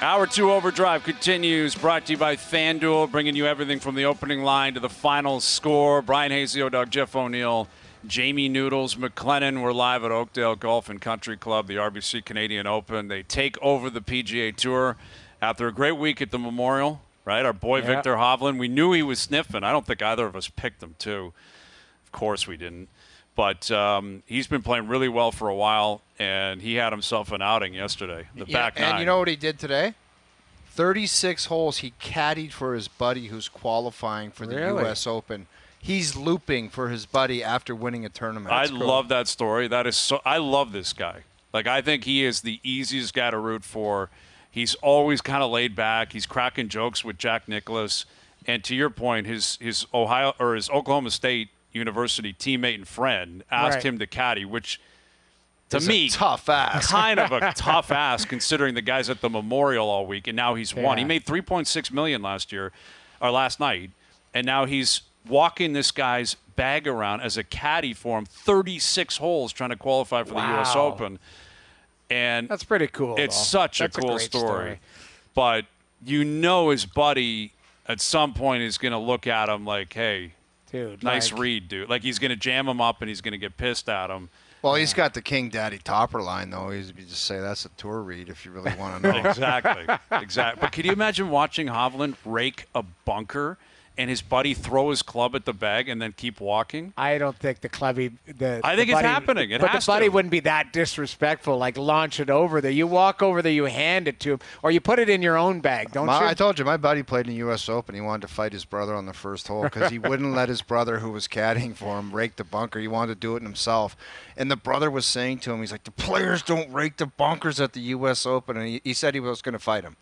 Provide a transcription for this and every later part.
Hour 2 Overdrive continues, brought to you by FanDuel, bringing you everything from the opening line to the final score. Bryan Hayes, the O-Dog, Jeff O'Neill, Jamie Noodles McLennan. We're live at Oakdale Golf and Country Club, the RBC Canadian Open. They take over the PGA Tour after a great week at the Memorial, right? Our boy Viktor Hovland, we knew he was sniffing. I don't think either of us picked him, too. Of course we didn't. But he's been playing really well for a while, and he had himself an outing yesterday, the back nine. And you know what he did today? 36 holes he caddied for his buddy who's qualifying for the U.S. Open. He's looping for his buddy after winning a tournament. I love that story. That is so. I love this guy. Like, I think he is the easiest guy to root for. He's always kind of laid back. He's cracking jokes with Jack Nicklaus. And to your point, his Oklahoma State University teammate and friend asked him to caddy, which to me, tough ass. Kind of a tough ass considering the guy's at the Memorial all week, and now he's won. He made $3.6 million last night, and now he's walking this guy's bag around as a caddy for him, 36 holes trying to qualify for the U.S. Open. And that's pretty cool. It's such a cool story. But you know his buddy at some point is going to look at him like, hey, dude, nice read, dude. Like, he's going to jam him up and he's going to get pissed at him. Well, he's got the King Daddy topper line, though. You just say that's a tour read if you really want to know. Exactly. But can you imagine watching Hovland rake a bunker and his buddy throw his club at the bag and then keep walking? I don't think the clubby... I think it's happening. But the buddy wouldn't be that disrespectful, like launch it over there. You walk over there, you hand it to him, or you put it in your own bag, don't you? I told you, my buddy played in the U.S. Open. He wanted to fight his brother on the first hole because he wouldn't let his brother, who was caddying for him, rake the bunker. He wanted to do it himself. And the brother was saying to him, he's like, the players don't rake the bunkers at the U.S. Open. And he said he was going to fight him.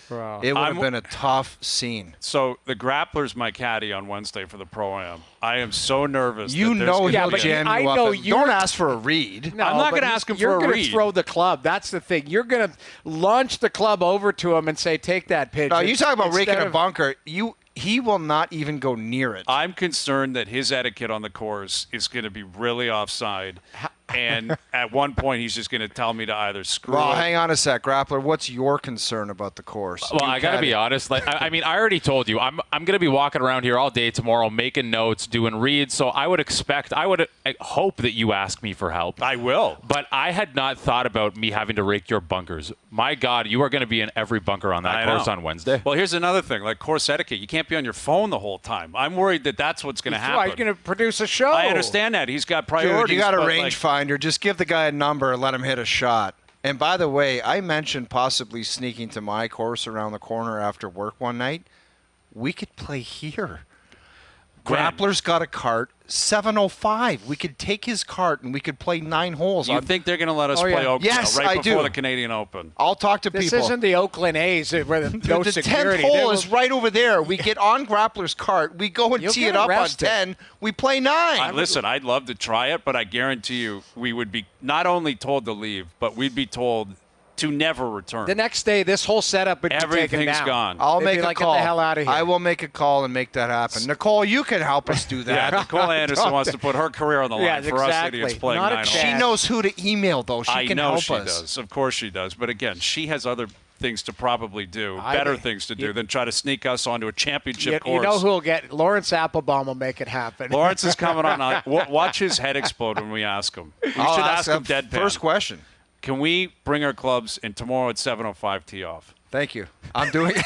Bro. It would have been a tough scene. So the Grappler's my caddy on Wednesday for the Pro-Am. I am so nervous. You know he'll jam you up. Don't ask for a read. No, I'm not going to ask him for a read. You're going to throw the club. That's the thing. You're going to launch the club over to him and say, take that pitch. No, you talk about raking a bunker. He will not even go near it. I'm concerned that his etiquette on the course is going to be really offside. And at one point, he's just going to tell me to either screw it. Well, hang on a sec, Grappler. What's your concern about the course? Well, I got to be honest. Like, I mean, I already told you, I'm going to be walking around here all day tomorrow, making notes, doing reads. So I would hope that you ask me for help. I will. But I had not thought about me having to rake your bunkers. My God, you are going to be in every bunker on that course on Wednesday. Well, here's another thing, like course etiquette. You can't be on your phone the whole time. I'm worried that that's what's going to happen. He's going to produce a show. I understand that. He's got priorities. Dude, you got a rangefinder. Just give the guy a number and let him hit a shot. And by the way, I mentioned possibly sneaking to my course around the corner after work one night. We could play here. Grappler's got a cart, 7:05. We could take his cart and we could play 9 holes. You think they're going to let us play Oakdale right before the Canadian Open? I'll talk to this people. This isn't the Oakland A's where no the security. 10th hole is right over there. We get on Grappler's cart. We go and tee it up on 10. We play 9. Listen, I'd love to try it, but I guarantee you we would be not only told to leave, but we'd be told to never return. The next day, this whole setup would be taken down. Everything's gone. I'll make a call. Get the hell out of here. I will make a call and make that happen. Nicole, you can help us do that. Yeah, Nicole Anderson wants to put her career on the line for us idiots playing 9 holes. She knows who to email, though. She can help us. I know she does. Of course she does. But again, she has other things to probably do, better things to do than try to sneak us onto a championship course. You know who will get Lawrence Applebaum will make it happen. Lawrence is coming on. Watch his head explode when we ask him. We should ask him deadpan. First question. Can we bring our clubs and tomorrow at 7:05 tee off? Thank you. I'm doing it.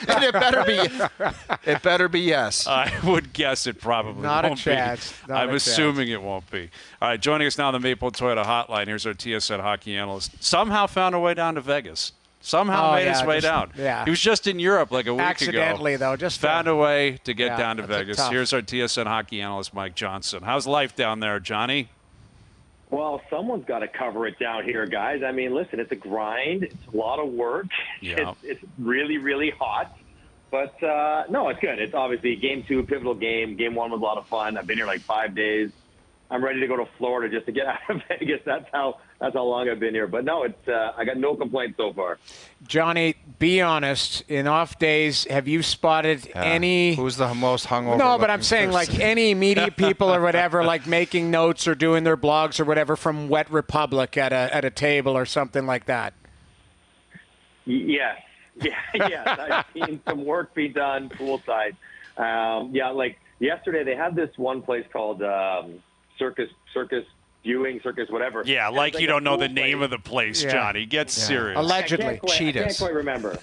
And it better be yes. I would guess it probably Not won't a chance. be. I'm assuming it won't be. All right, joining us now on the Maple Toyota Hotline, here's our TSN Hockey analyst. Somehow found a way down to Vegas. Somehow made his way down. Yeah. He was just in Europe like a week Accidentally, ago. though. Just found a way to get down to Vegas. Tough. Here's our TSN Hockey analyst, Mike Johnson. How's life down there, Johnny? Well, someone's got to cover it down here, guys. I mean, listen, it's a grind. It's a lot of work. Yeah. It's really, really hot. But, no, it's good. It's obviously Game 2, pivotal game. Game 1 was a lot of fun. I've been here like 5 days. I'm ready to go to Florida just to get out of Vegas. That's how long I've been here. But, no, it's I got no complaints so far. Johnny, be honest. In off days, have you spotted any... Who's the most hungover? No, but I'm saying like any media people or whatever, like making notes or doing their blogs or whatever from Wet Republic at a table or something like that. Yes. Yeah, yes. I've seen some work be done poolside. Like yesterday they had this one place called Circus Viewing, Circus whatever. Yeah, like you don't know the name of the place, Yeah. Johnny. Get serious. Allegedly. I can't Cheetahs. quite remember.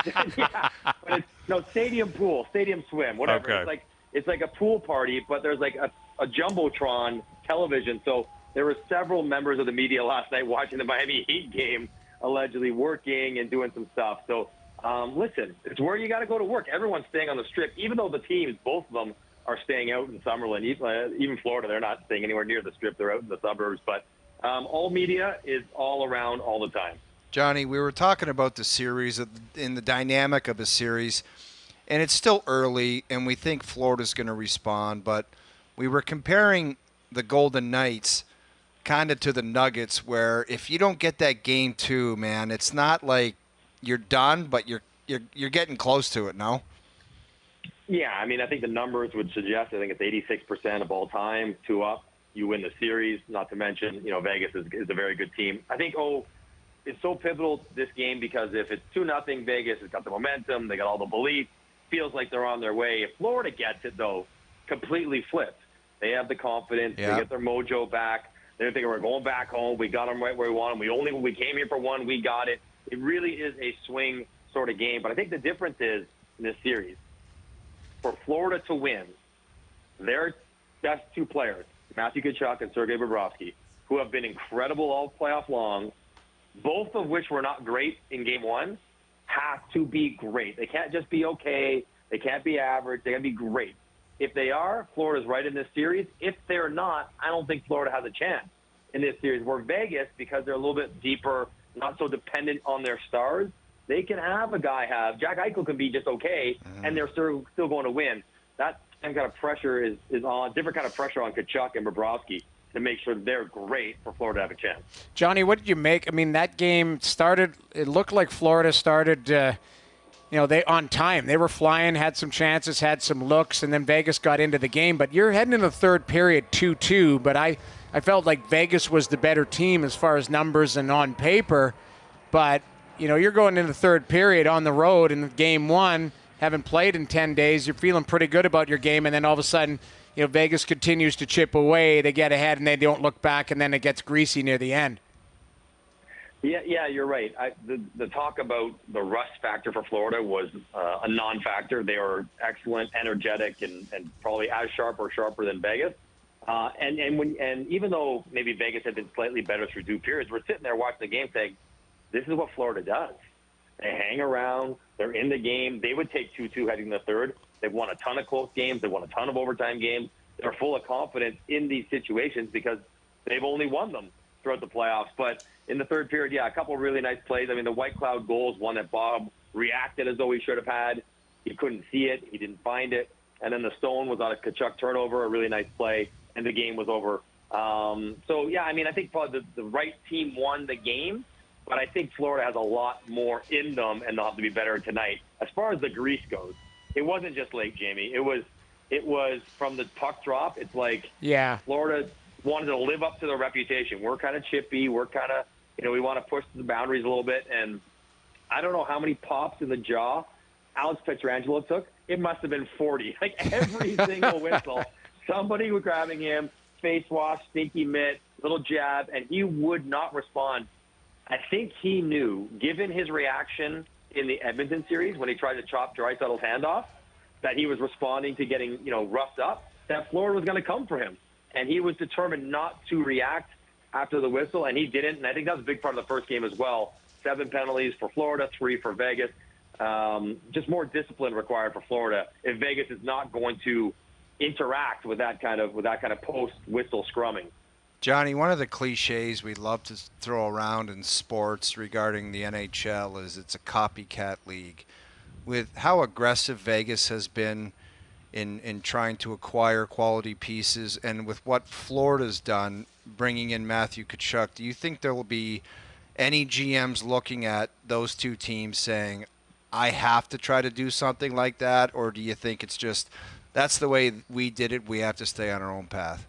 Yeah, but it's stadium pool, stadium swim, whatever. Okay. It's like a pool party, but there's like a jumbotron television. So there were several members of the media last night watching the Miami Heat game, allegedly working and doing some stuff. So listen, it's where you got to go to work. Everyone's staying on the Strip, even though the teams, both of them, are staying out in Summerlin. Even Florida, they're not staying anywhere near the Strip. They're out in the suburbs. But all media is all around all the time. Johnny, we were talking about the series in the dynamic of a series, and it's still early, and we think Florida's going to respond, but we were comparing the Golden Knights kind of to the Nuggets, where if you don't get that game 2, man, it's not like you're done, but you're getting close to it, no? Yeah, I mean, I think the numbers would suggest, I think it's 86% of all time, 2 up, you win the series, not to mention, Vegas is a very good team. I think, it's so pivotal this game because if it's 2-0 Vegas, it's got the momentum, they got all the belief, feels like they're on their way. If Florida gets it, though, completely flipped. They have the confidence, Yeah. They get their mojo back. They're thinking we're going back home, we got them right where we want them, we came here for one, we got it. It really is a swing sort of game, but I think the difference is in this series, for Florida to win, their best 2 players, Matthew Tkachuk and Sergei Bobrovsky, who have been incredible all playoff long, both of which were not great in Game 1, have to be great. They can't just be okay. They can't be average. They got to be great. If they are, Florida's right in this series. If they're not, I don't think Florida has a chance in this series. Where Vegas, because they're a little bit deeper, not so dependent on their stars, they can have Jack Eichel can be just okay, and they're still going to win. That kind of pressure is on, different kind of pressure on Tkachuk and Bobrovsky to make sure they're great for Florida to have a chance. Johnny, what did you make? I mean, that game started, it looked like Florida started, they on time. They were flying, had some chances, had some looks, and then Vegas got into the game. But you're heading into the third period 2-2, but I felt like Vegas was the better team as far as numbers and on paper. But, you're going into the third period on the road in Game 1, haven't played in 10 days. You're feeling pretty good about your game, and then all of a sudden, Vegas continues to chip away. They get ahead, and they don't look back, and then it gets greasy near the end. Yeah, you're right. The talk about the rust factor for Florida was a non-factor. They were excellent, energetic, and probably as sharp or sharper than Vegas. And even though maybe Vegas had been slightly better through 2 periods, we're sitting there watching the game saying, this is what Florida does. They hang around. They're in the game. They would take 2-2 heading to the third. They've won a ton of close games. They've won a ton of overtime games. They're full of confidence in these situations because they've only won them throughout the playoffs. But in the third period, a couple of really nice plays. I mean, the White Cloud goals, one that Bob reacted as though he should have had. He couldn't see it. He didn't find it. And then the Stone was on a Tkachuk turnover, a really nice play, and the game was over. I think probably the right team won the game. But I think Florida has a lot more in them, and they'll have to be better tonight. As far as the grease goes, it wasn't just late, Jamie. It was from the puck drop. It's like Florida wanted to live up to their reputation. We're kind of chippy. We're kind of, we want to push the boundaries a little bit. And I don't know how many pops in the jaw Alex Pietrangelo took. It must have been 40. Like every single whistle, somebody was grabbing him, face wash, stinky mitt, little jab, and he would not respond. I think he knew, given his reaction in the Edmonton series when he tried to chop Draisaitl's hand off, that he was responding to getting, roughed up, that Florida was going to come for him. And he was determined not to react after the whistle, and he didn't. And I think that was a big part of the first game as well. 7 penalties for Florida, 3 for Vegas. Just more discipline required for Florida if Vegas is not going to interact with that kind of post-whistle scrumming. Johnny, one of the cliches we love to throw around in sports regarding the NHL is it's a copycat league. With how aggressive Vegas has been in trying to acquire quality pieces, and with what Florida's done, bringing in Matthew Tkachuk, do you think there will be any GMs looking at those 2 teams saying, I have to try to do something like that, or do you think it's just that's the way we did it, we have to stay on our own path?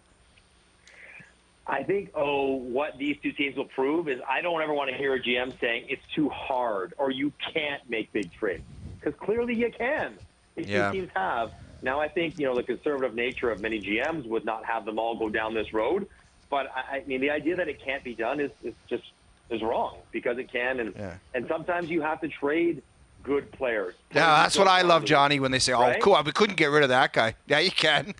I think, what these two teams will prove is I don't ever want to hear a GM saying it's too hard or you can't make big trades. Because clearly you can. These two teams have. Now, I think, the conservative nature of many GMs would not have them all go down this road. But, I mean, the idea that it can't be done is wrong because it can. And sometimes you have to trade good players. Yeah, that's what I love, Johnny, when they say, right? Cool, we couldn't get rid of that guy. Yeah, you can.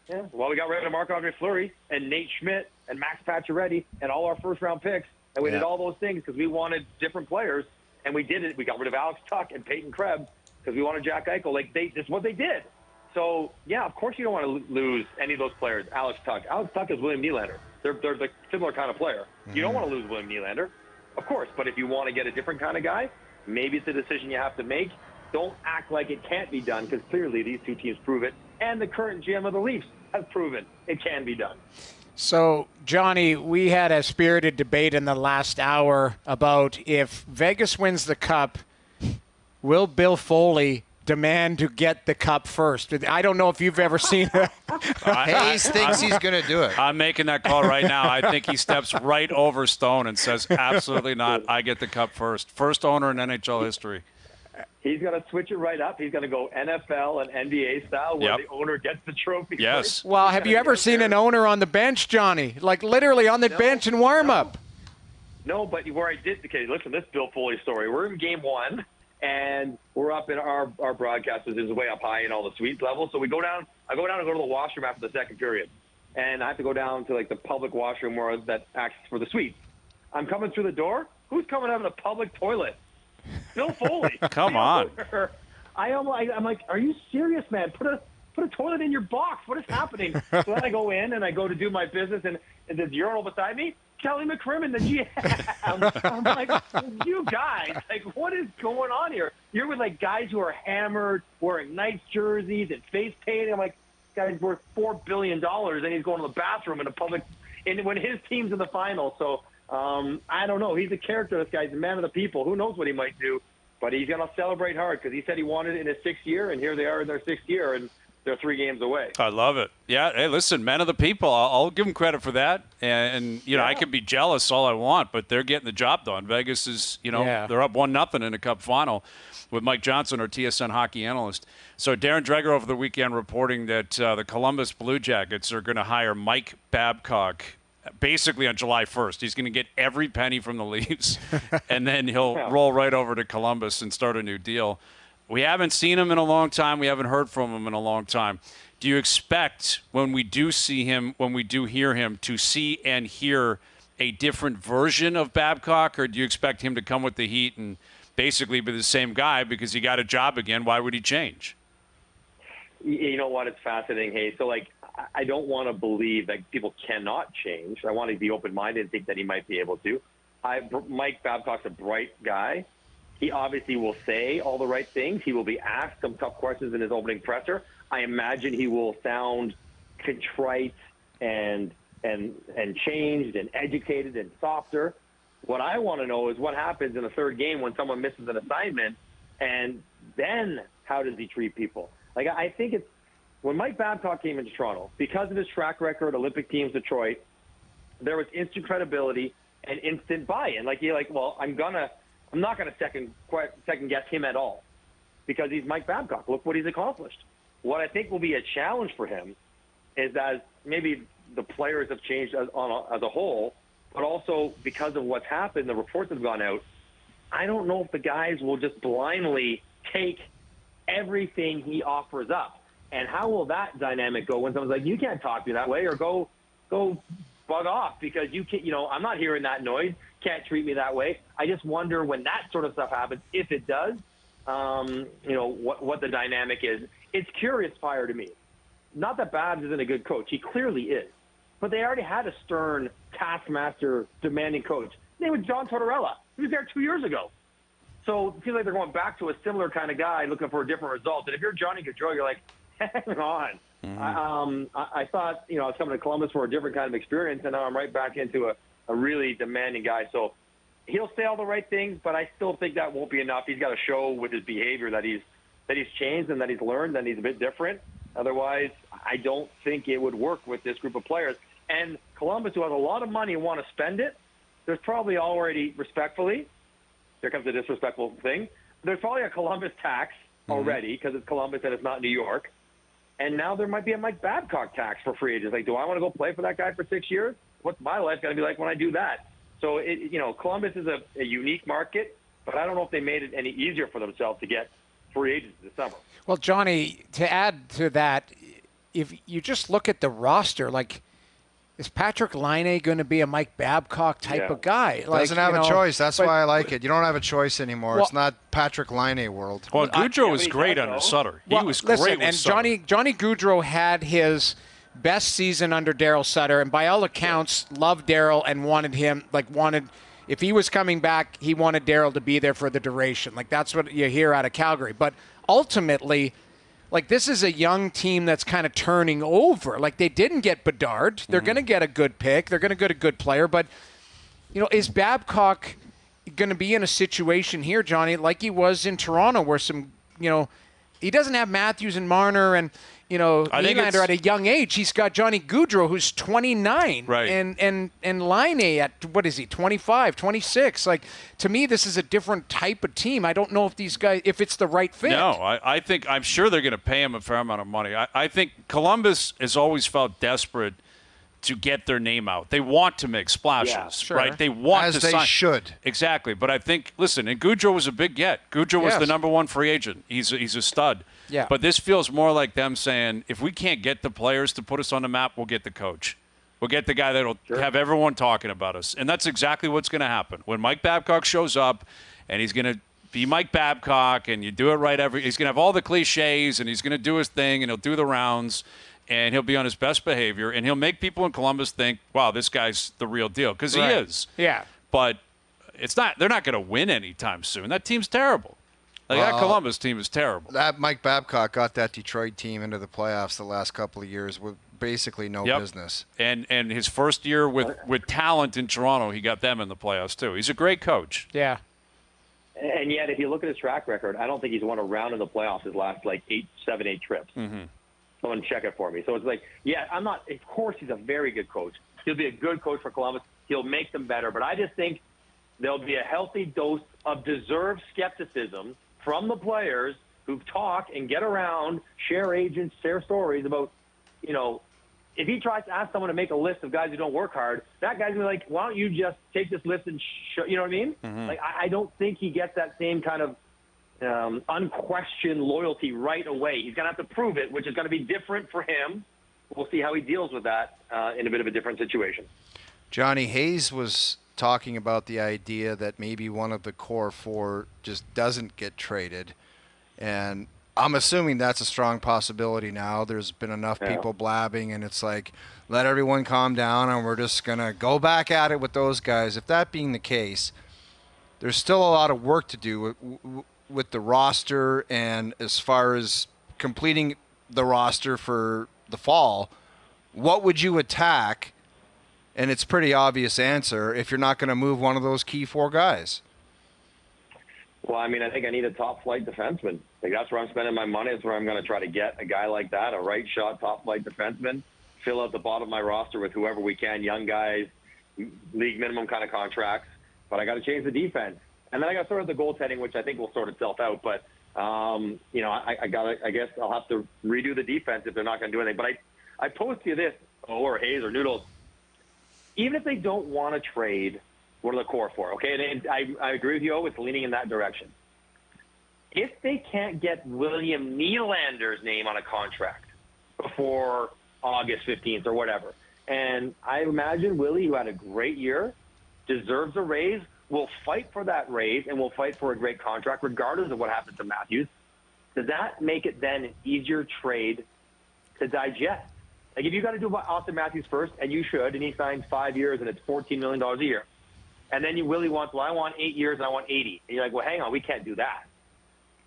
Yeah, well, we got rid of Marc-Andre Fleury and Nate Schmidt and Max Pacioretty and all our first-round picks. And we did all those things because we wanted different players. And we did it. We got rid of Alex Tuch and Peyton Krebs because we wanted Jack Eichel. That's what they did. So, yeah, of course you don't want to lose any of those players. Alex Tuch is William Nylander. They're the similar kind of player. Mm-hmm. You don't want to lose William Nylander, of course. But if you want to get a different kind of guy, maybe it's a decision you have to make. Don't act like it can't be done because clearly these two teams prove it. And the current GM of the Leafs has proven it can be done. So, Johnny, we had a spirited debate in the last hour about if Vegas wins the Cup, will Bill Foley demand to get the Cup first? I don't know if you've ever seen that. Hayes thinks he's going to do it. I'm making that call right now. I think he steps right over Stone and says, absolutely not. I get the Cup first. First owner in NHL history. He's going to switch it right up. He's going to go NFL and NBA style where the owner gets the trophy. Yes. First. Well, have you ever seen an owner on the bench, Johnny? Like literally on the bench in warm-up. No, but where I did, okay, listen, this Bill Foley story. We're in game one, and we're up in our broadcast is way up high in all the suite levels. So we go down. I go down and go to the washroom after the second period. And I have to go down to, the public washroom where that acts for the suite. I'm coming through the door. Who's coming out of the public toilet? Bill Foley. Come on. I'm like, are you serious, man? Put a toilet in your box. What is happening? So then I go in and I go to do my business, and there's a urinal beside me. Kelly McCrimmon, the GM. I'm like, you guys, what is going on here? You're with guys who are hammered, wearing nice jerseys and face painting. I'm like, this guy's worth $4 billion, and he's going to the bathroom in a public, and when his team's in the final. So. I don't know. He's a character, this guy's a man of the people. Who knows what he might do? But he's going to celebrate hard because he said he wanted it in his sixth year, and here they are in their sixth year, and they're 3 games away. I love it. Yeah, hey, listen, men of the people. I'll give them credit for that. And I can be jealous all I want, but they're getting the job done. Vegas is, they're up 1-0 in a Cup final with Mike Johnson, our TSN Hockey analyst. So Darren Dreger over the weekend reporting that the Columbus Blue Jackets are going to hire Mike Babcock basically on July 1st. He's going to get every penny from the Leafs, and then he'll roll right over to Columbus and start a new deal. We haven't seen him in a long time. We haven't heard from him in a long time. Do you expect when we do see him, when we do hear him, to see and hear a different version of Babcock, or do you expect him to come with the heat and basically be the same guy because he got a job again? Why would he change? You know what? It's fascinating, Hayes. So, I don't want to believe that people cannot change. I want to be open-minded and think that he might be able to. Mike Babcock's a bright guy. He obviously will say all the right things. He will be asked some tough questions in his opening presser. I imagine he will sound contrite and changed and educated and softer. What I want to know is what happens in the third game when someone misses an assignment, and then how does he treat people? I think it's when Mike Babcock came into Toronto, because of his track record, Olympic teams, Detroit, there was instant credibility and instant buy-in. I'm not gonna second guess him at all because he's Mike Babcock. Look what he's accomplished. What I think will be a challenge for him is that maybe the players have changed as a whole, but also because of what's happened, the reports have gone out. I don't know if the guys will just blindly take everything he offers up. And how will that dynamic go when someone's like, you can't talk to me that way, or go bug off because you can't, I'm not hearing that noise, can't treat me that way. I just wonder when that sort of stuff happens, if it does, what the dynamic is. It's curious fire to me. Not that Babs isn't a good coach. He clearly is. But they already had a stern, taskmaster, demanding coach. His name was John Tortorella. He was there 2 years ago. So it feels like they're going back to a similar kind of guy looking for a different result. And if you're Johnny Gaudreau, you're like, hang on. Mm-hmm. I thought, I was coming to Columbus for a different kind of experience, and now I'm right back into a really demanding guy. So he'll say all the right things, but I still think that won't be enough. He's got to show with his behavior that he's changed and that he's learned and he's a bit different. Otherwise, I don't think it would work with this group of players. And Columbus, who has a lot of money and want to spend it, there's probably already, respectfully, here comes the disrespectful thing, there's probably a Columbus tax already because it's Columbus and it's not New York. And now there might be a Mike Babcock tax for free agents. Like, do I want to go play for that guy for 6 years? What's my life going to be like when I do that? So, Columbus is a unique market, but I don't know if they made it any easier for themselves to get free agents this summer. Well, Johnny, to add to that, if you just look at the roster, like, is Patrick Laine going to be a Mike Babcock type of guy? Like, doesn't have a choice. That's why I like it. You don't have a choice anymore. Well, it's not Patrick Laine world. Well, Goudreau was great under Sutter. He was great with and Sutter. Johnny Goudreau had his best season under Daryl Sutter, and by all accounts, loved Daryl and wanted if he was coming back, he wanted Daryl to be there for the duration. Like, that's what you hear out of Calgary. But ultimately, like, this is a young team that's kind of turning over. Like, they didn't get Bedard. They're going to get a good pick. They're going to get a good player. But, is Babcock going to be in a situation here, Johnny, like he was in Toronto, where he doesn't have Matthews and Marner and, Nylander at a young age. He's got Johnny Goudreau, who's 29. Right. And Laine at, what is he, 25, 26. Like, to me, this is a different type of team. I don't know if these guys, if it's the right fit. No, I'm sure they're going to pay him a fair amount of money. I think Columbus has always felt desperate to get their name out. They want to make splashes, right? They want to sign. As they should. Exactly. But I think, listen, and Goudreau was a big get. Goudreau was the number one free agent. He's a stud. Yeah. But this feels more like them saying, if we can't get the players to put us on the map, we'll get the coach. We'll get the guy that'll have everyone talking about us. And that's exactly what's going to happen. When Mike Babcock shows up, and he's going to be Mike Babcock, and you do it right he's going to have all the cliches, and he's going to do his thing, and he'll do the rounds, and he'll be on his best behavior, and he'll make people in Columbus think, wow, this guy's the real deal, because he is. Yeah. But they're not going to win anytime soon. That team's terrible. That Columbus team is terrible. That Mike Babcock got that Detroit team into the playoffs the last couple of years with basically no business. And his first year with talent in Toronto, he got them in the playoffs too. He's a great coach. Yeah. And yet, if you look at his track record, I don't think he's won a round in the playoffs his last 8 trips. Mm-hmm. Someone check it for me. So it's like, I'm not. Of course, he's a very good coach. He'll be a good coach for Columbus. He'll make them better. But I just think there'll be a healthy dose of deserved skepticism from the players who talk and get around, share agents, share stories about, if he tries to ask someone to make a list of guys who don't work hard, that guy's going to be like, why don't you just take this list and show, you know what I mean? Mm-hmm. Like, I don't think he gets that same kind of unquestioned loyalty right away. He's going to have to prove it, which is going to be different for him. We'll see how he deals with that in a bit of a different situation. Johnny Hayes was talking about the idea that maybe one of the core four just doesn't get traded. And I'm assuming that's a strong possibility now. There's been enough people blabbing, and it's like, let everyone calm down, and we're just going to go back at it with those guys. If that being the case, there's still a lot of work to do with the roster, and as far as completing the roster for the fall, what would you attack? And it's a pretty obvious answer if you're not going to move one of those key four guys. Well, I mean, I think I need a top-flight defenseman. Like, that's where I'm spending my money. That's where I'm going to try to get a guy like that, a right-shot top-flight defenseman, fill out the bottom of my roster with whoever we can, young guys, league minimum kind of contracts. But I got to change the defense. And then I got to sort of the goaltending, which I think will sort itself out. But, I guess I'll have to redo the defense if they're not going to do anything. But I pose to you this, or Hayes or Noodles, even if they don't want to trade one of the core four, okay, and I agree with you, it's leaning in that direction. If they can't get William Nylander's name on a contract before August 15th or whatever, and I imagine Willie, who had a great year, deserves a raise, will fight for that raise and will fight for a great contract regardless of what happens to Matthews, does that make it then an easier trade to digest? Like, if you got to do Austin Matthews first, and you should, and he signs 5 years and it's $14 million a year, and then you really want, I want 8 years and I want 80. And you're like, well, hang on, we can't do that.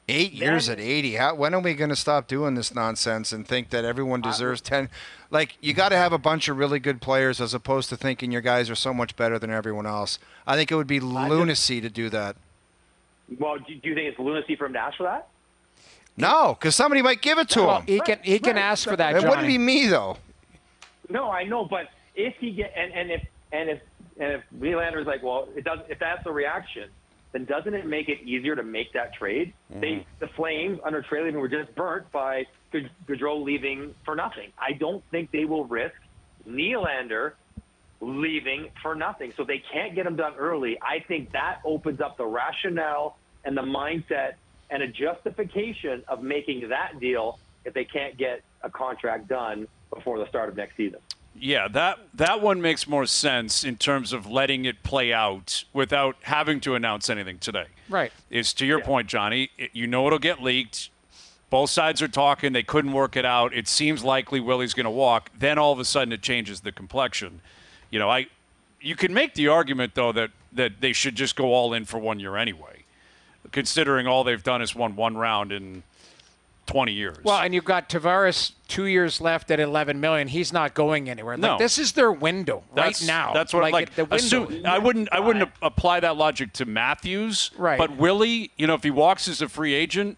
8 years at 80? When are we going to stop doing this nonsense and think that everyone deserves 10? Like, you got to have a bunch of really good players as opposed to thinking your guys are so much better than everyone else. I think it would be lunacy to do that. Well, do you think it's lunacy for him to ask for that? No, because somebody might give it to him. He can ask for that, It Johnny. wouldn't be me, though. No, I know, but if he get and if Nylander's like, well, it does. If that's the reaction, then doesn't it make it easier to make that trade? The Flames under Trey Leaving were just burnt by Gaudreau leaving for nothing. I don't think they will risk Nylander leaving for nothing. So they can't get him done early. I think that opens up the rationale and the mindset and a justification of making that deal if they can't get a contract done before the start of next season. Yeah, that one makes more sense in terms of letting it play out without having to announce anything today. Right. It's to your point, Johnny. It'll get leaked. Both sides are talking. They couldn't work it out. It seems likely Willie's going to walk. Then all of a sudden it changes the complexion. You can make the argument, though, that they should just go all in for 1 year anyway, considering all they've done is won one round in 20 years. Well, and you've got Tavares 2 years left at $11 million. He's not going anywhere. No. This is their window right now. That's what the window. I wouldn't apply that logic to Matthews. Right. But Willie, if he walks as a free agent,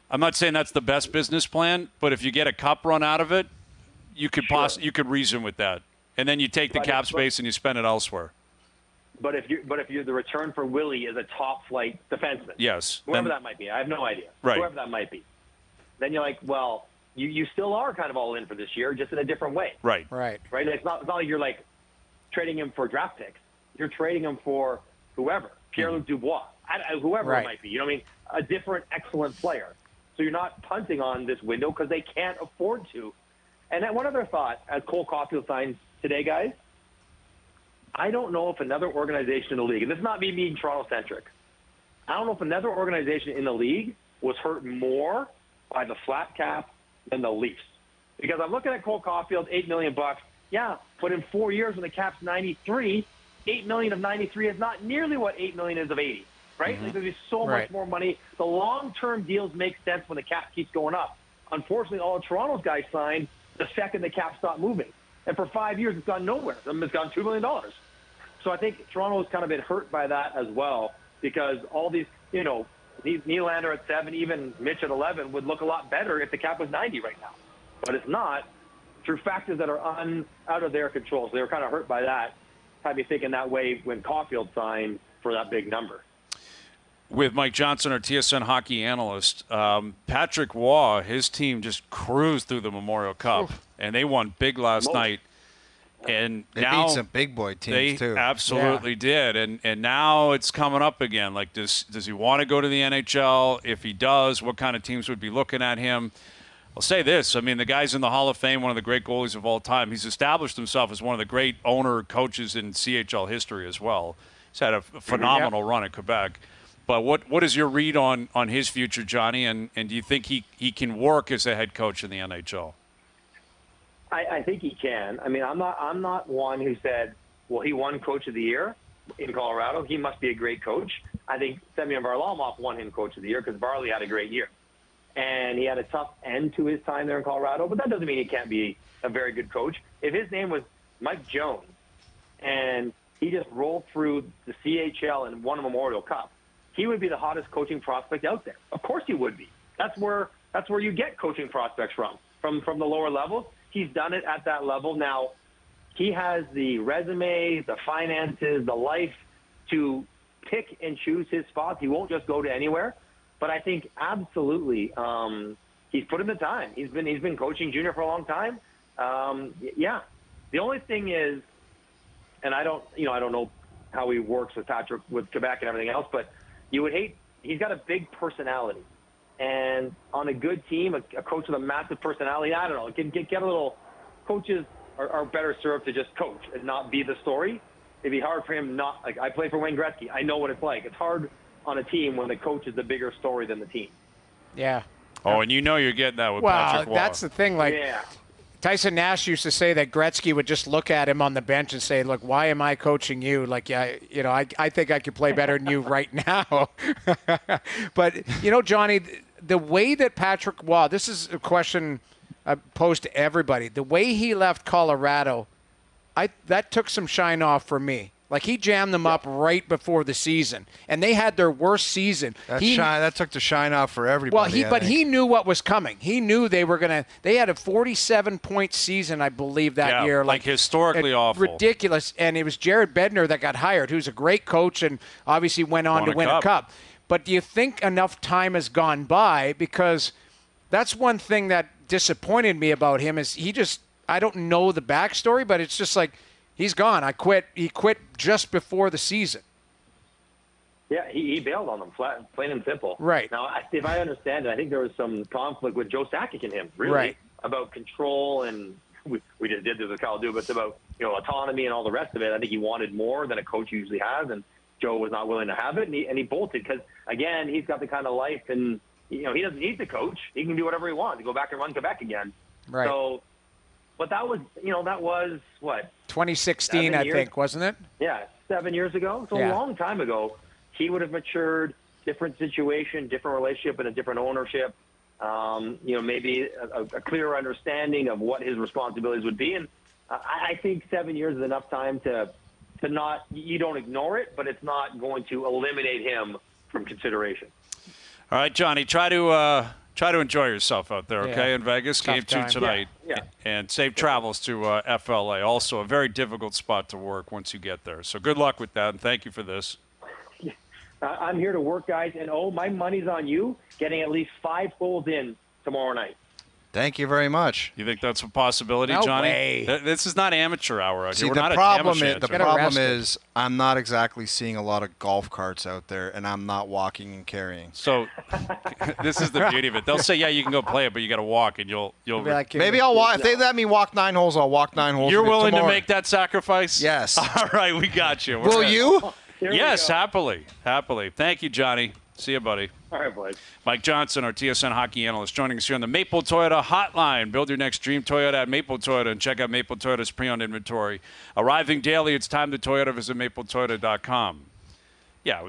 I'm not saying that's the best business plan, but if you get a cup run out of it, you could you could reason with that. And then you take the cap space and you spend it elsewhere. But if you're the return for Willie is a top flight defenseman. Yes. Whoever that might be. I have no idea. Right. Whoever that might be. Then you're like, well, you still are kind of all in for this year, just in a different way. Right. Right. Right? It's not like you're like trading him for draft picks. You're trading him for whoever. Pierre-Luc Dubois. Whoever it might be. You know what I mean? A different excellent player. So you're not punting on this window because they can't afford to. And then one other thought, as Cole Caulfield signs today, guys, I don't know if another organization in the league, and this is not me being Toronto-centric, I don't know if another organization in the league was hurt more by the flat cap than the Leafs. Because I'm looking at Cole Caulfield, $8 million. Yeah, but in 4 years when the cap's 93, $8 million of 93 is not nearly what $8 million is of 80, right? Like, there's so much more money. The long-term deals make sense when the cap keeps going up. Unfortunately, all of Toronto's guys signed the second the cap stopped moving. And for 5 years, it's gone nowhere. It's gone $2 million. So I think Toronto's kind of been hurt by that as well, because all these, Nylander at 7, even Mitch at 11 would look a lot better if the cap was 90 right now. But it's not, through factors that are out of their control. So they were kind of hurt by that. Had me thinking that way when Caulfield signed for that big number. With Mike Johnson, our TSN hockey analyst, Patrick Waugh, his team just cruised through the Memorial Cup, and they won big last night. And they now beat some big boy teams too. They absolutely did, and now it's coming up again. Like, does he want to go to the NHL? If he does, what kind of teams would be looking at him? I'll say this. I mean, the guy's in the Hall of Fame, one of the great goalies of all time. He's established himself as one of the great coaches in CHL history as well. He's had a phenomenal run at Quebec. But what is your read on his future, Johnny? And do you think he can work as a head coach in the NHL? I think he can. I mean, I'm not one who said, well, he won Coach of the Year in Colorado. He must be a great coach. I think Semyon Varlamov won him Coach of the Year because Varley had a great year. And he had a tough end to his time there in Colorado, but that doesn't mean he can't be a very good coach. If his name was Mike Jones and he just rolled through the CHL and won a Memorial Cup, he would be the hottest coaching prospect out there. Of course he would be. That's where you get coaching prospects from the lower levels. He's done it at that level. Now, he has the resume, the finances, the life to pick and choose his spots. He won't just go to anywhere. But I think absolutely he's put in the time. He's been coaching junior for a long time. Yeah. The only thing is, and I don't know how he works with Patrick, with Quebec and everything else, but you would hate, he's got a big personality. And on a good team, a coach with a massive personality, I don't know, get a little, coaches are better served to just coach and not be the story. It'd be hard for him not, like, I play for Wayne Gretzky. I know what it's like. It's hard on a team when the coach is the bigger story than the team. Yeah. Oh, and you're getting that with Patrick Waugh. Well, that's the thing. Like, Tyson Nash used to say that Gretzky would just look at him on the bench and say, look, why am I coaching you? Like, I think I could play better than you right now. But, Johnny, the way that Patrick Waugh, this is a question I pose to everybody. The way he left Colorado, that took some shine off for me. Like, he jammed them up right before the season, and they had their worst season. That took the shine off for everybody. Well, he knew what was coming. He knew they were going to – they had a 47-point season, I believe, that year. Like historically awful. Ridiculous. And it was Jared Bednar that got hired, who's a great coach and obviously went on to win a cup. But do you think enough time has gone by? Because that's one thing that disappointed me about him is he just – I don't know the backstory, but it's just like – he's gone. He quit just before the season. Yeah, he bailed on them, plain and simple. Right. Now, if I understand it, I think there was some conflict with Joe Sakic and him, really, right, about control, and we just did this with Kyle Dubas about autonomy and all the rest of it. I think he wanted more than a coach usually has, and Joe was not willing to have it, and he bolted because, again, he's got the kind of life, and he doesn't need the coach. He can do whatever he wants. Go back and run Quebec again. Right. So, but that was what? 2016, I think, wasn't it? Yeah, 7 years ago. So a long time ago. He would have matured, different situation, different relationship, and a different ownership. Maybe a clearer understanding of what his responsibilities would be. And I think 7 years is enough time to not, you don't ignore it, but it's not going to eliminate him from consideration. All right, Johnny, try to enjoy yourself out there, okay, in Vegas. Tough Game time. 2 tonight. Yeah. And safe travels to FLA. Also a very difficult spot to work once you get there. So good luck with that, and thank you for this. I'm here to work, guys, and my money's on you getting at least 5 goals in tomorrow night. Thank you very much. You think that's a possibility, No Johnny? way. This is not amateur hour out See, here. We're the not problem at is, is I'm not exactly seeing a lot of golf carts out there, and I'm not walking and carrying. So this is the beauty of it. They'll say, yeah, you can go play it, but you got to walk, and you'll Be like, maybe I'll walk. If they let me walk 9 holes, I'll walk 9 holes. You're willing tomorrow. to make that sacrifice? Yes. All right, we got you. Will you? Yes, happily. Thank you, Johnny. See you, buddy. All right, boys. Mike Johnson, our TSN hockey analyst, joining us here on the Maple Toyota Hotline. Build your next dream Toyota at Maple Toyota and check out Maple Toyota's pre-owned inventory. Arriving daily, it's time to Toyota. Visit mapletoyota.com. Yeah,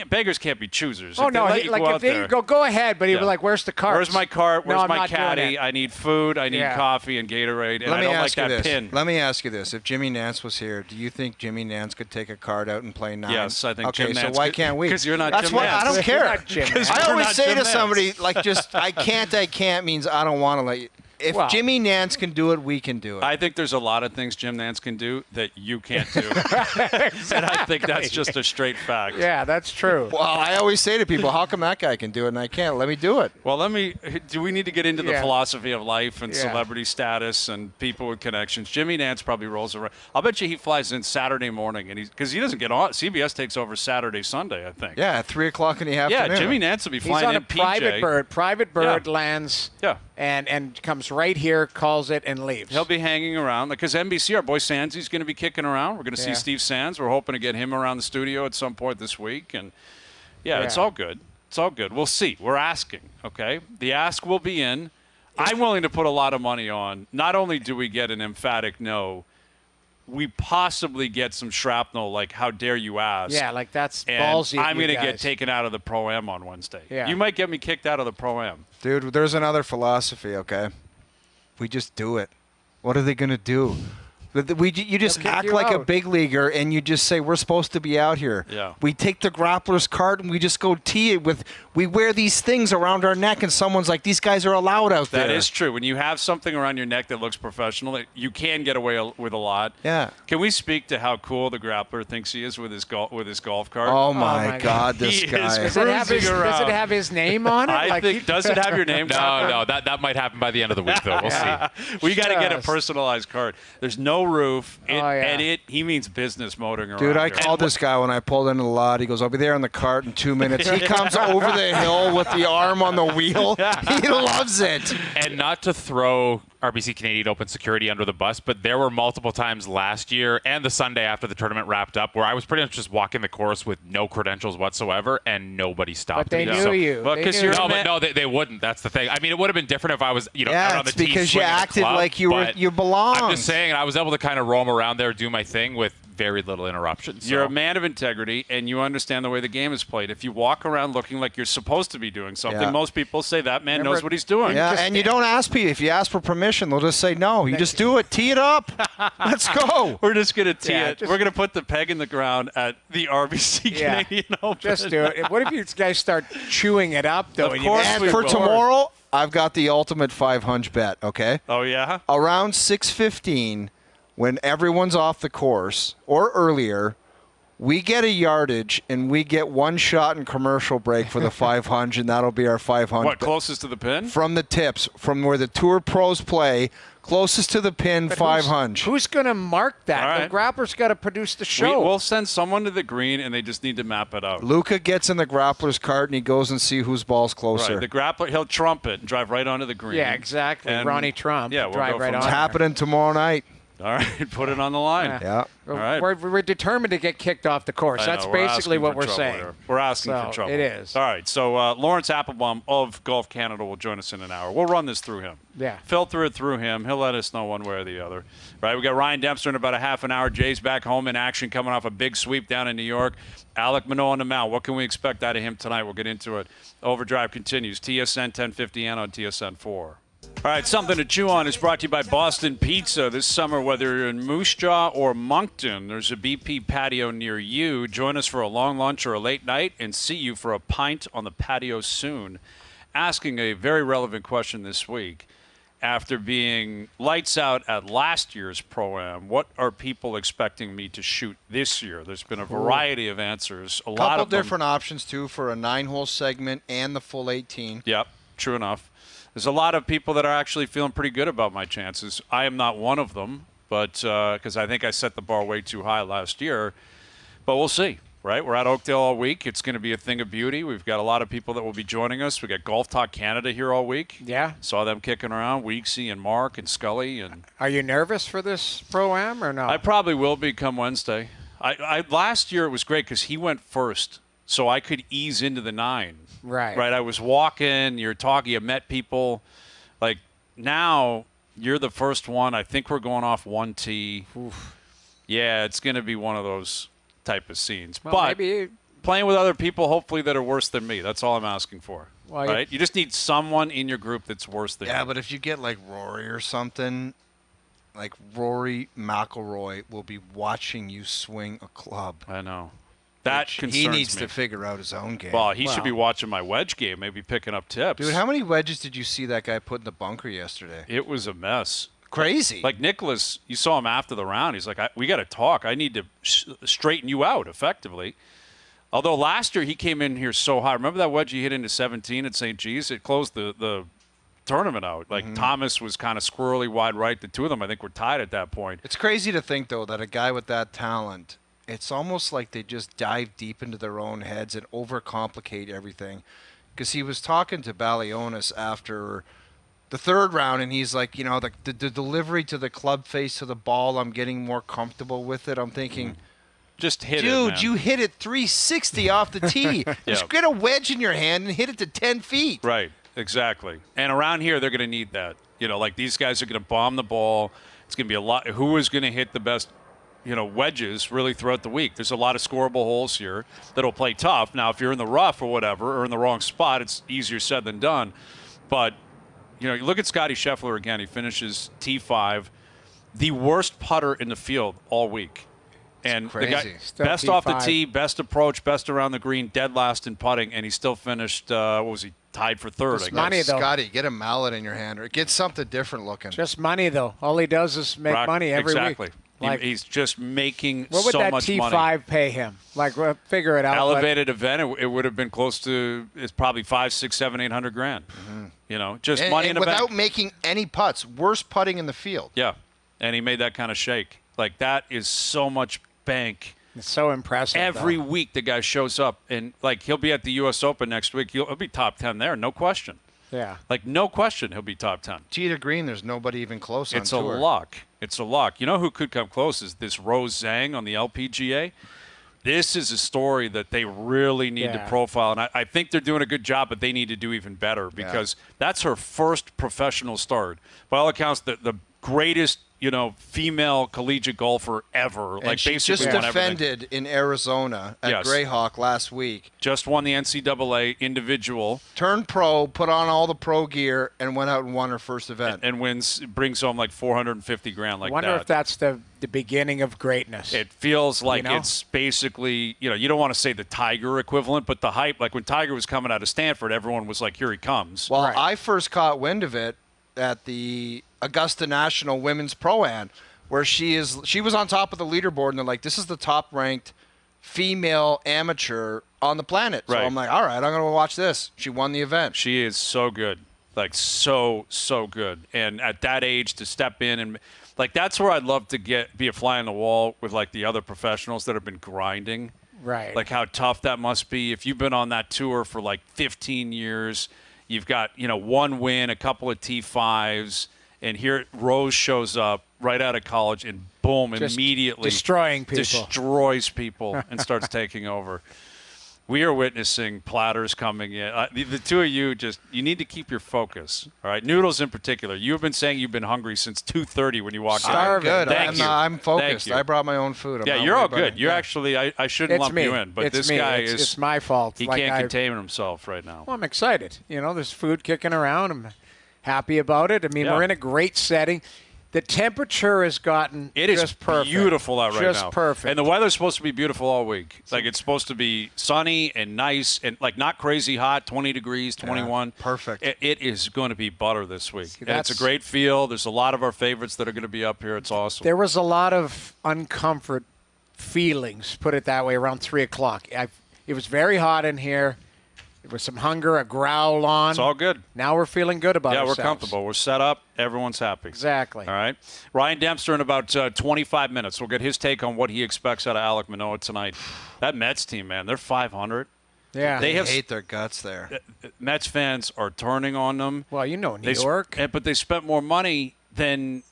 beggars can't be choosers. Oh, if they no, let you if they go ahead, but he'd be like, where's the cart? Where's my cart? Where's I'm my not doing caddy? it. I need food. I need coffee and Gatorade. And Let I me don't like ask you that this. pin. Let me ask you this. If Jimmy Nance was here, do you think Jimmy Nance could take a card out and play 9? Yes, I think okay, Jim Nance so why could- can't we? because you're not That's Jim why Nance. I don't You're care. not Jim Nance. I You're always not say Jim to Nance. somebody, like, just, I can't means I don't want to let you. If Well- Jimmy Nance can do it, we can do it. I think there's a lot of things Jim Nance can do that you can't do. And I think that's just a straight fact. Yeah, that's true. Well, I always say to people, how come that guy can do it and I can't? Let me do it. Well, do we need to get into the Yeah. philosophy of life and Yeah. celebrity status and people with connections? Jimmy Nance probably rolls around. I'll bet you he flies in Saturday morning, and because he doesn't get on. CBS takes over Saturday, Sunday, I think. Yeah, at 3 o'clock in the afternoon. Yeah, Jimmy Nance will be He's flying on in a private bird. Private bird Yeah. lands Yeah. and comes right here, calls it, and leaves. He'll be hanging around because NBC, our boy Sands, he's going to be kicking around. We're going to see Steve Sands. We're hoping to get him around the studio at some point this week. And, it's all good. It's all good. We'll see. We're asking, okay? The ask will be in. I'm willing to put a lot of money on. Not only do we get an emphatic no, we possibly get some shrapnel like, how dare you ask? Yeah, like that's And ballsy. I'm going to get taken out of the Pro-Am on Wednesday. Yeah. You might get me kicked out of the Pro-Am. Dude, there's another philosophy, okay? We just do it. What are they going to do? You just They'll kick act you like a out. big leaguer, and you just say, we're supposed to be out here. Yeah. We take the grappler's cart, and we just go tee it with – we wear these things around our neck, and someone's like, these guys are allowed out there. That is true. When you have something around your neck that looks professional, you can get away with a lot. Yeah. Can we speak to how cool the Grappler thinks he is with his golf cart? Oh, my my God. God, this He guy. is Does it around. have his name on it? I think. Does it have your name? No, that might happen by the end of the week, though. We'll see. We got to get a Just- personalized cart. There's no roof. And he means business motoring around. Dude, I here. called this guy when I pulled into the lot. He goes, I'll be there on the cart in 2 minutes. He comes over the hill with the arm on the wheel. He loves it. And not to throw RBC Canadian Open security under the bus, but there were multiple times last year and the Sunday after the tournament wrapped up where I was pretty much just walking the course with no credentials whatsoever, and nobody stopped But they me. knew So- you. Well, They 'cause knew you're you. a No, but no, they wouldn't. That's the thing. I mean, it would have been different if I was, out on the it's tee because you swinging a acted club, like you but belonged. I'm just saying, I was able to kind of roam around there, do my thing with very little interruption. So. You're a man of integrity, and you understand the way the game is played. If you walk around looking like you're supposed to be doing something, most people say that man knows what he's doing. Yeah, and you don't ask people. If you ask for permission, they'll just say no. You just do it. Tee it up. Let's go. We're just going to tee it. We're going to put the peg in the ground at the RBC Canadian Open. Just do it. What if you guys start chewing it up, though? Of course And we for will. tomorrow, I've got the ultimate 500 bet, okay? Oh, yeah? Around 6:15, when everyone's off the course, or earlier, we get a yardage, and we get one shot and commercial break for the 500, and that'll be our 500. What, closest to the pin? From the tips, from where the Tour pros play, closest to the pin, 500. Who's going to mark that? All right. The Grappler's got to produce the show. We'll send someone to the green, and they just need to map it out. Luca gets in the Grappler's cart, and he goes and see whose ball's closer. Right, the Grappler, he'll trump it and drive right onto the green. Yeah, exactly. And Ronnie Trump. yeah, we'll drive go right from on there. It's happening tomorrow night. All right, put it on the line. Yeah. All right. We're determined to get kicked off the course. I know, That's we're basically asking what for we're trouble saying. here. We're asking So, for trouble. it is. All right, so Lawrence Applebaum of Golf Canada will join us in an hour. We'll run this through him. Yeah. Filter it through him. He'll let us know one way or the other. Right, we got Ryan Dempster in about a half an hour. Jay's back home in action, coming off a big sweep down in New York. Alec Manoah on the mound. What can we expect out of him tonight? We'll get into it. Overdrive continues. TSN 1050 and on TSN 4. All right, Something to Chew On is brought to you by Boston Pizza. This summer, whether you're in Moose Jaw or Moncton, there's a BP patio near you. Join us for a long lunch or a late night and see you for a pint on the patio soon. Asking a very relevant question this week. After being lights out at last year's Pro-Am, what are people expecting me to shoot this year? There's been a variety of answers. A lot Couple of them. different options, too, for a 9-hole segment and the full 18. Yep, true enough. There's a lot of people that are actually feeling pretty good about my chances. I am not one of them, but because I think I set the bar way too high last year. But we'll see, right? We're at Oakdale all week. It's going to be a thing of beauty. We've got a lot of people that will be joining us. We got Golf Talk Canada here all week. Yeah. Saw them kicking around, Weeksy and Mark and Scully. And Are you nervous for this Pro-Am or no? I probably will be come Wednesday. I last year it was great because he went first, so I could ease into the 9. Right. Right. I was walking, you're talking, you met people. Like now, you're the first one. I think we're going off 1 tee. Oof. Yeah, it's going to be one of those type of scenes. Well, but maybe playing with other people, hopefully, that are worse than me. That's all I'm asking for. Well, right? You just need someone in your group that's worse than Yeah, you. but if you get like Rory or something, like Rory McIlroy will be watching you swing a club. I know. That Which concerns he needs me. to figure out his own game. Well, he should be watching my wedge game, maybe picking up tips. Dude, how many wedges did you see that guy put in the bunker yesterday? It was a mess. Crazy. Like Nicholas, you saw him after the round. He's like, we got to talk. I need to straighten you out effectively. Although last year he came in here so high. Remember that wedge he hit into 17 at St. G's? It closed the tournament out. Like Thomas was kind of squirrely wide right. The two of them, I think, were tied at that point. It's crazy to think, though, that a guy with that talent, it's almost like they just dive deep into their own heads and overcomplicate everything. Because he was talking to Balionis after the third round, and he's like, the delivery to the club face of the ball, I'm getting more comfortable with it. I'm thinking, Just hit it, dude, man. you hit it 360 off the tee. Just get a wedge in your hand and hit it to 10 feet. Right, exactly. And around here, they're going to need that. Like these guys are going to bomb the ball. It's going to be a lot. Who is going to hit the best wedges really throughout the week? There's a lot of scoreable holes here that'll play tough. Now, if you're in the rough or whatever, or in the wrong spot, it's easier said than done. But, you look at Scotty Scheffler again. He finishes T5, the worst putter in the field all week. And the guy, crazy. Still best off the T5. tee, best approach, best around the green, dead last in putting, and he still finished, tied for third, I guess. money, though. Scotty, get a mallet in your hand or get something different looking. just money, though. All he does is make money every exactly. week. Like, He's just making what would so that much T5 money. pay him? Like, figure it out. Elevated event, it would have been close to, it's probably $500, $600, $700, $800. Just money in the without bank. making any putts. Worst putting in the field. Yeah, and he made that kind of shake. Like that is so much bank. It's so impressive. Every though. week the guy shows up, and like he'll be at the U.S. Open next week. He'll be top 10 there, no question. Yeah. Like no question, he'll be top 10. Tee to green, there's nobody even close on It's a tour. lock. It's a lock. You know who could come close is this Rose Zhang on the LPGA. This is a story that they really need to profile, and I think they're doing a good job, but they need to do even better because that's her first professional start. By all accounts, the greatest female collegiate golfer ever. And she just defended in Arizona at Greyhawk last week. Just won the NCAA individual. Turned pro, put on all the pro gear, and went out and won her first event. And brings home like $450,000 like that. Wonder if that's the beginning of greatness. It feels like it's basically, you don't want to say the Tiger equivalent, but the hype, like when Tiger was coming out of Stanford, everyone was like, here he comes. Well, I first caught wind of it at the Augusta National Women's Pro-Am, where she was on top of the leaderboard, and they're like, this is the top-ranked female amateur on the planet. So I'm like, all right, I'm going to watch this. She won the event. She is so good. Like, so good. And at that age, to step in and like, that's where I'd love to be a fly on the wall with like the other professionals that have been grinding. Right. Like how tough that must be. If you've been on that tour for like 15 years, you've got, one win, a couple of T5s, and here Rose shows up right out of college and boom, just immediately destroys people and starts taking over. We are witnessing platters coming in. The two of you you need to keep your focus. All right, Noodles in particular. You've been saying you've been hungry since 2:30 when you walked in. Good. Thank you. I'm focused. I brought my own food. You're all good. You're actually. I shouldn't lump you in, but this guy is. It's my fault. He can't contain himself right now. Well, I'm excited. There's food kicking around. I'm happy about it. I mean, we're in a great setting. The temperature has gotten just perfect. Beautiful out right now. Just perfect. And the weather's supposed to be beautiful all week. Like, it's supposed to be sunny and nice and, like, not crazy hot, 20 degrees, 21. Perfect. It is going to be butter this week. And it's a great feel. There's a lot of our favorites that are going to be up here. It's awesome. There was a lot of uncomfort feelings, put it that way, around 3 o'clock. It was very hot in here. There was some hunger, a growl on. It's all good. Now we're feeling good about ourselves. Yeah, we're comfortable. We're set up. Everyone's happy. Exactly. All right. Ryan Dempster in about 25 minutes. We'll get his take on what he expects out of Alek Manoah tonight. That Mets team, man, they're 500. Yeah. They hate their guts there. Mets fans are turning on them. Well, New York. But they spent more money than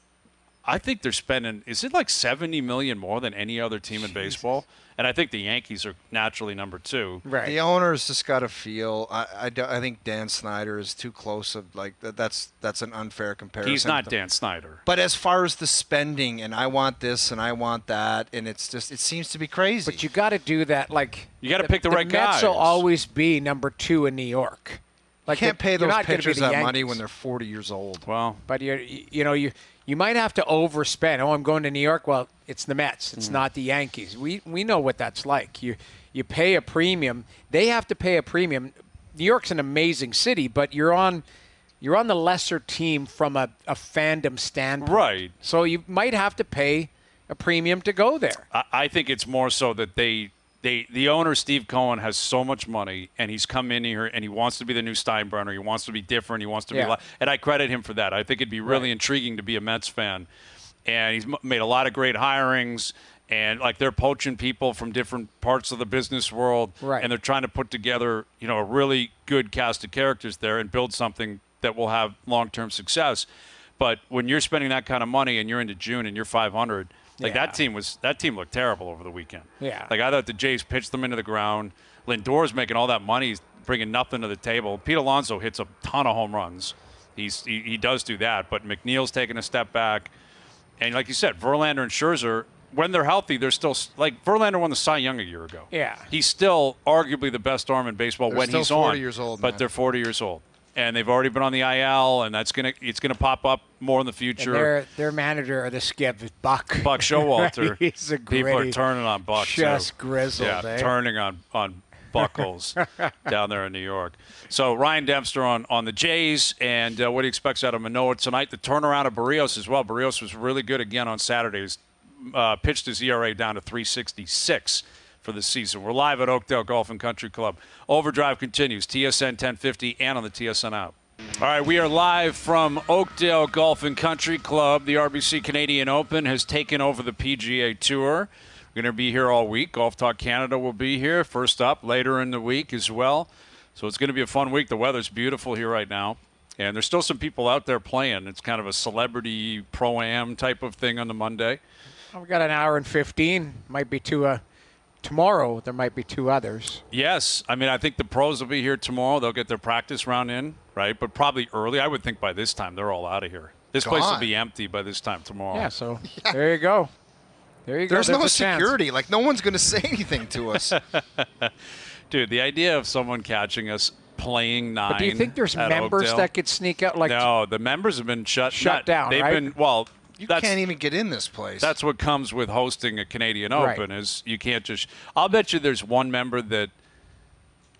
I think they're spending. Is it like $70 million more than any other team in baseball? And I think the Yankees are naturally number 2. Right. The owners just got to feel. I think Dan Snyder is too close. That's an unfair comparison. He's not Dan Snyder. But as far as the spending, and I want this and I want that, and it seems to be crazy. But you got to do that. Like you got to pick the right guys. The Mets will always be number 2 in New York. Like you can't pay those pitchers that money when they're 40 years old. Well, but you might have to overspend. Oh, I'm going to New York. Well, it's the Mets. It's not the Yankees. We know what that's like. You pay a premium. They have to pay a premium. New York's an amazing city, but you're on the lesser team from a fandom standpoint. Right. So you might have to pay a premium to go there. I think it's more so that the owner, Steve Cohen, has so much money, and he's come in here, and he wants to be the new Steinbrenner. He wants to be different. He wants to be and I credit him for that. I think it'd be really intriguing to be a Mets fan. And he's made a lot of great hirings, and like they're poaching people from different parts of the business world, and they're trying to put together, a really good cast of characters there and build something that will have long-term success. But when you're spending that kind of money and you're into June and you're 500, that team looked terrible over the weekend. Yeah. Like I thought the Jays pitched them into the ground. Lindor's making all that money. He's bringing nothing to the table. Pete Alonso hits a ton of home runs. He does do that. But McNeil's taking a step back. And like you said, Verlander and Scherzer, when they're healthy, they're still like Verlander won the Cy Young a year ago. Yeah. He's still arguably the best arm in baseball when he's on. 40 years old, but they're 40 years old. And they've already been on the IL, and it's gonna pop up more in the future. And their manager or the skip is Buck. Buck Showalter. He's a gritty, people are turning on Buck. Just grizzled. Turning on Buckles down there in New York. So Ryan Dempster on the Jays, and what he expects out of Manoah tonight. The turnaround of Barrios as well. Barrios was really good again on Saturday. He's pitched his ERA down to 3.66 for the season. We're live at Oakdale Golf and Country Club. Overdrive continues, TSN 1050 and on the TSN app. All right, we are live from Oakdale Golf and Country Club. The RBC Canadian Open has taken over the PGA Tour. We're going to be here all week. Golf Talk Canada will be here first up later in the week as well. So it's going to be a fun week. The weather's beautiful here right now. And there's still some people out there playing. It's kind of a celebrity pro-am type of thing on the Monday. Well, we got an hour and 15. Might be tomorrow. There might be 2 others. Yes. I mean, I think the pros will be here tomorrow. They'll get their practice round in, right? But probably early. I would think by this time they're all out of here. This place will gone. be empty by this time tomorrow. Yeah, so there you go. There you go. There's no a chance. security. Like, no one's going to say anything to us. Dude, the idea of someone catching us playing 9 But do you think there's at members Oakdale, that could sneak out? Like, no, the members have been shut down, They've right? been, well, You that's, can't even get in this place. that's what comes with hosting a Canadian Right. Open is you can't just – I'll bet you there's one member that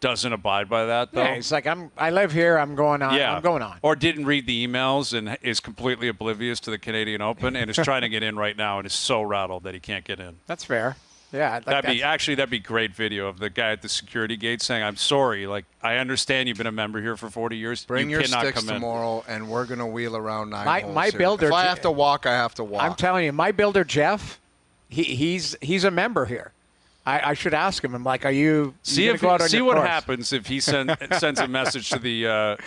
doesn't abide by that, though. yeah, it's like I live here. I'm going on. Yeah. I'm going on. Or didn't read the emails and is completely oblivious to the Canadian Open and is trying to get in right now and is so rattled that he can't get in. That's fair. Yeah, like That'd be great video of the guy at the security gate saying, "I'm sorry. Like, I understand you've been a member here for 40 years. Bring you your cannot sticks come in." tomorrow, and we're going to wheel around 9 My- holes my here. builder- If I have to walk, I have to walk. I'm telling you, my builder Jeff, he's a member here. I should ask him. I'm like, are you? See gonna if go out on see your what course? happens if he sends a message to the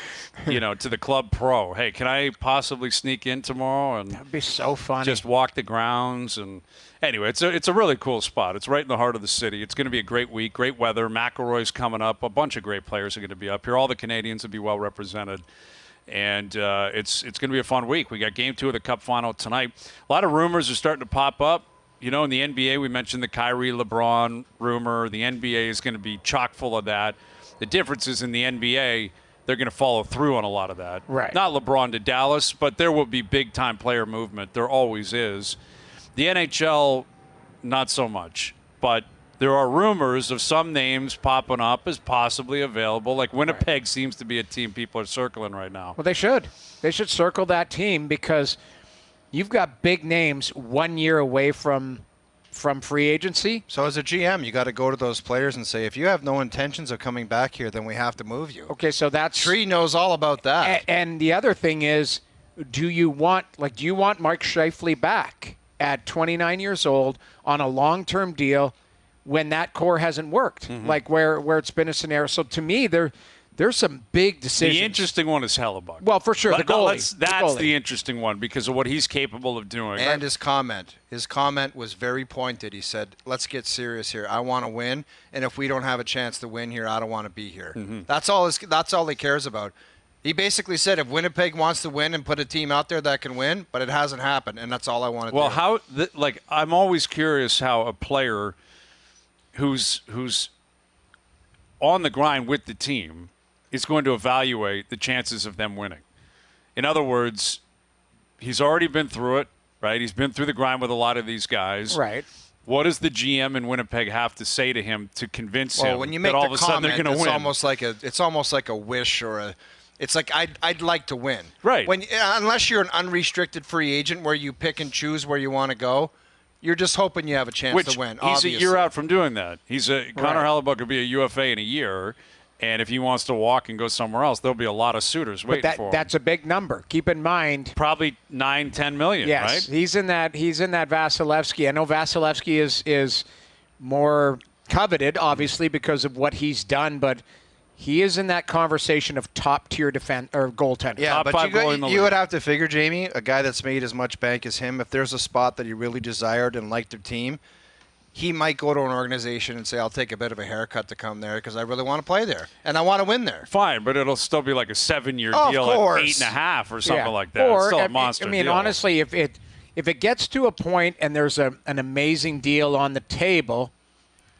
to the club pro. Hey, can I possibly sneak in tomorrow and That'd be so funny. just walk the grounds? And anyway, it's a really cool spot. It's right in the heart of the city. It's going to be a great week, great weather. McIlroy's coming up. A bunch of great players are going to be up here. All the Canadians will be well represented. And it's going to be a fun week. We got Game 2 of the Cup Final tonight. A lot of rumors are starting to pop up. You know, in the NBA, we mentioned the Kyrie LeBron rumor. The NBA is going to be chock full of that. The difference is in the NBA, they're going to follow through on a lot of that. Right. Not LeBron to Dallas, but there will be big-time player movement. There always is. The NHL, not so much. But there are rumors of some names popping up as possibly available. Like Winnipeg seems to be a team people are circling right now. Well, they should. They should circle that team because you've got big names 1 year away from free agency. So as a GM, you got to go to those players and say, if you have no intentions of coming back here, then we have to move you. Okay, so that's Tree knows all about that. And the other thing is, do you want Mark Scheifele back at 29 years old on a long-term deal when that core hasn't worked? Like where it's been a scenario. So to me, there's some big decisions. The interesting one is Hellebuck. Well, for sure, the goalie. That's the interesting one because of what he's capable of doing. And his comment. His comment was very pointed. He said, let's get serious here. I want to win, and if we don't have a chance to win here, I don't want to be here. That's all he cares about. He basically said, if Winnipeg wants to win and put a team out there that can win, but it hasn't happened, and that's all I want to do. Well, I'm always curious how a player who's on the grind with the team is going to evaluate the chances of them winning. In other words, he's already been through it, right? He's been through the grind with a lot of these guys. Right. What does the GM in Winnipeg have to say to him to convince him when you make that all the of a sudden comment, they're going to it's win? almost like a wish or a. It's like I'd like to win. Right. Unless you're an unrestricted free agent where you pick and choose where you want to go, you're just hoping you have a chance to win. He's obviously. a year out from doing that. Connor Hellebuck could be a UFA in a year, and if he wants to walk and go somewhere else, there'll be a lot of suitors waiting for him. That's a big number. Keep in mind. Probably 9-10 million, Yes, right? he's in that Vasilevsky. I know Vasilevsky is more coveted, obviously, because of what he's done, but he is in that conversation of top-tier defense or goaltender. Yeah, Top but five goalie in the you league. would have to figure, Jamie, a guy that's made as much bank as him, if there's a spot that he really desired and liked their team, he might go to an organization and say, I'll take a bit of a haircut to come there because I really want to play there and I want to win there. Fine, but it'll still be like a 7-year Of deal course. at 8.5 or something Yeah. like that. Or, It's still a monster I mean, deal. honestly, if it gets to a point and there's an amazing deal on the table,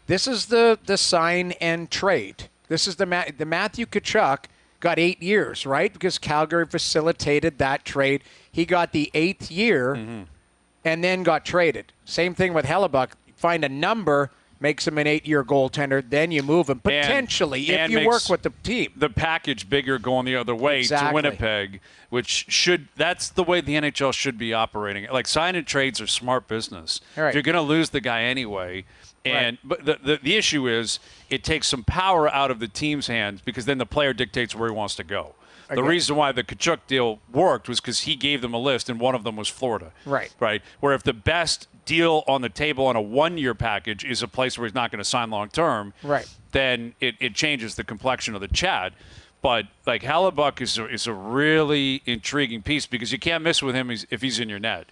this is the sign and trade. This is the Matthew Tkachuk got 8 years, right? Because Calgary facilitated that trade. He got the 8th year and then got traded. Same thing with Hellebuck. Find a number, makes him an 8-year goaltender, then you move him potentially if you work with the team. The package bigger going the other way to Winnipeg, that's the way the NHL should be operating. Like sign and trades are smart business. Right. If you're going to lose the guy anyway. But the issue is it takes some power out of the team's hands because then the player dictates where he wants to go. The reason why the Tkachuk deal worked was because he gave them a list, and one of them was Florida. Right. Right. Where if the best deal on the table on a 1-year package is a place where he's not going to sign long term, right, then it changes the complexion of the chat. But like Hellebuck is a really intriguing piece because you can't miss with him if he's in your net.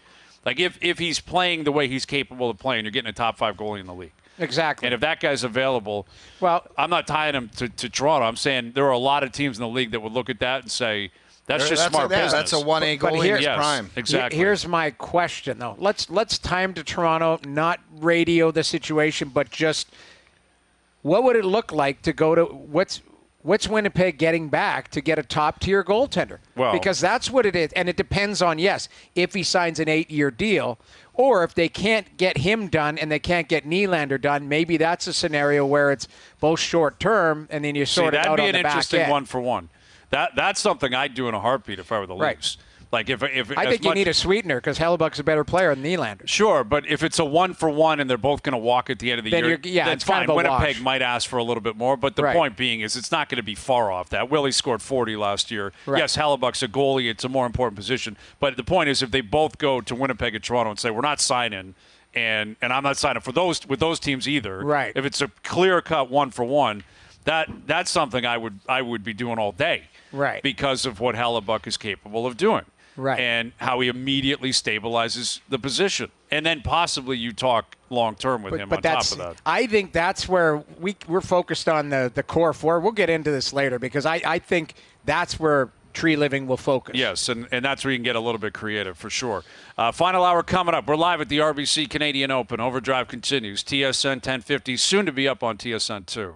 Like if he's playing the way he's capable of playing, you're getting a top 5 goalie in the league. Exactly. And if that guy's available, well, I'm not tying him to Toronto. I'm saying there are a lot of teams in the league that would look at that and say, That's just smart business. That's a 1A But goalie here- in his Yes, prime. exactly. Here's my question, though. Let's time to Toronto, not radio the situation, but just what would it look like to go to what's Winnipeg getting back to get a top-tier goaltender? Well- because that's what it is. And it depends on, yes, if he signs an 8-year deal, or if they can't get him done and they can't get Nylander done, maybe that's a scenario where it's both short-term and then you sort it out on the back end. That'd be an interesting one-for-one. That's something I'd do in a heartbeat if I were the Right. Leafs. Like if I think you need a sweetener because Hellebuck's a better player than Nylander. Sure, but if it's a 1-for-1 and they're both going to walk at the end of the Then year, yeah, then it's fine. kind of a Winnipeg wash. might ask for a little bit more, but the Right. point being is it's not going to be far off that. Willie scored 40 last year. Right. Yes, Hellebuck's a goalie. It's a more important position. But the point is if they both go to Winnipeg and Toronto and say, we're not signing, and I'm not signing for those with those teams either. Right. If it's a clear-cut 1-for-1, that's something I would be doing all day. Right. Because of what Hellebuck is capable of doing. Right. And how he immediately stabilizes the position. And then possibly you talk long-term with him on top of that. I think that's where we're focused on the core four. We'll get into this later because I think that's where Tree Living will focus. Yes, and that's where you can get a little bit creative for sure. Final hour coming up. We're live at the RBC Canadian Open. OverDrive continues. TSN 1050, soon to be up on TSN 2.